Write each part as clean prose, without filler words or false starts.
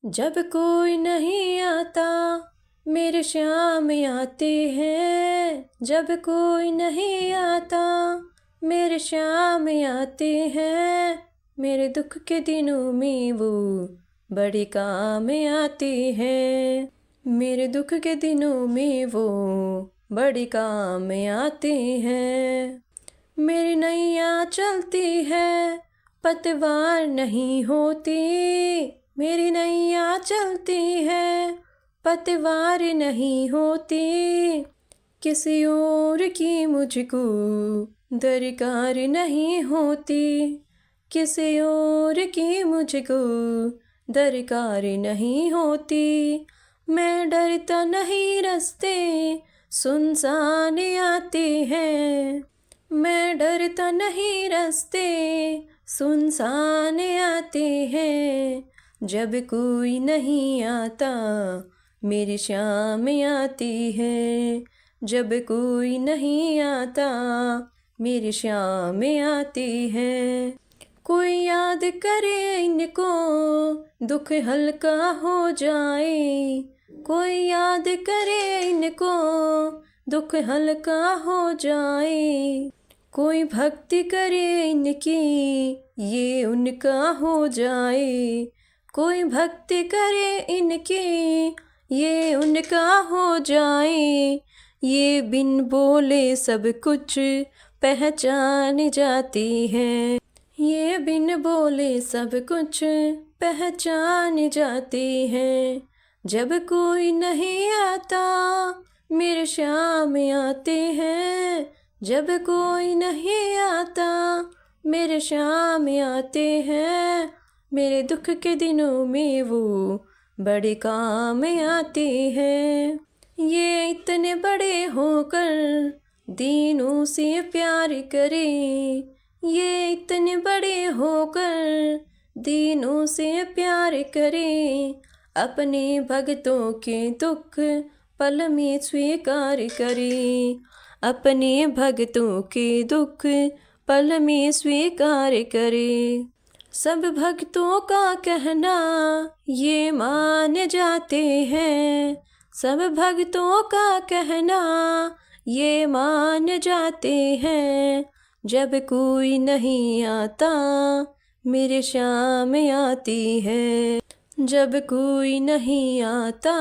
जब कोई नहीं आता मेरे श्याम आते हैं। जब कोई नहीं आता मेरे श्याम आते हैं। मेरे दुख के दिनों में वो बड़े काम आते हैं। मेरे दुख के दिनों में वो बड़े काम आते हैं। मेरी नैया चलती है पतवार नहीं होती। मेरी नैया चलती है पतवार नहीं होती। किसी और की मुझको दरकार नहीं होती। किसी और की मुझको दरकार नहीं होती। मैं डरता नहीं रास्ते सुनसान आते हैं। मैं डरता नहीं रास्ते सुनसान आते हैं। जब कोई नहीं आता मेरी श्याम आती है। जब कोई नहीं आता मेरी श्याम आती है। कोई याद करे इनको दुख हल्का हो जाए। कोई याद करे इनको दुख हल्का हो जाए। कोई भक्ति करे इनकी ये उनका हो जाए। कोई भक्ति करे इनकी ये उनका हो जाए। ये बिन बोले सब कुछ पहचान जाती है। ये बिन बोले सब कुछ पहचान जाती है। जब कोई नहीं आता मेरे श्याम आते हैं। जब कोई नहीं आता मेरे श्याम आते हैं। मेरे दुख के दिनों में वो बड़े काम आते हैं। ये इतने बड़े होकर दीनों से प्यार करे। ये इतने बड़े होकर दीनों से प्यार करे। अपने भक्तों के दुख पल में स्वीकार करे। अपने भक्तों के दुख पल में स्वीकार करे। सब भक्तों का कहना ये मान जाते हैं। सब भक्तों का कहना ये मान जाते हैं। जब कोई नहीं आता मेरे श्याम आती है। जब कोई नहीं आता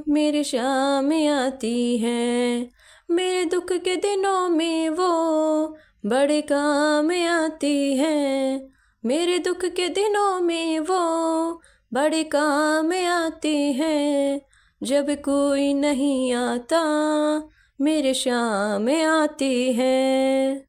मेरे श्याम आती है। मेरे दुख के दिनों में वो बड़े काम आती है। मेरे दुख के दिनों में वो बड़े काम आते हैं। जब कोई नहीं आता मेरे श्याम आते हैं।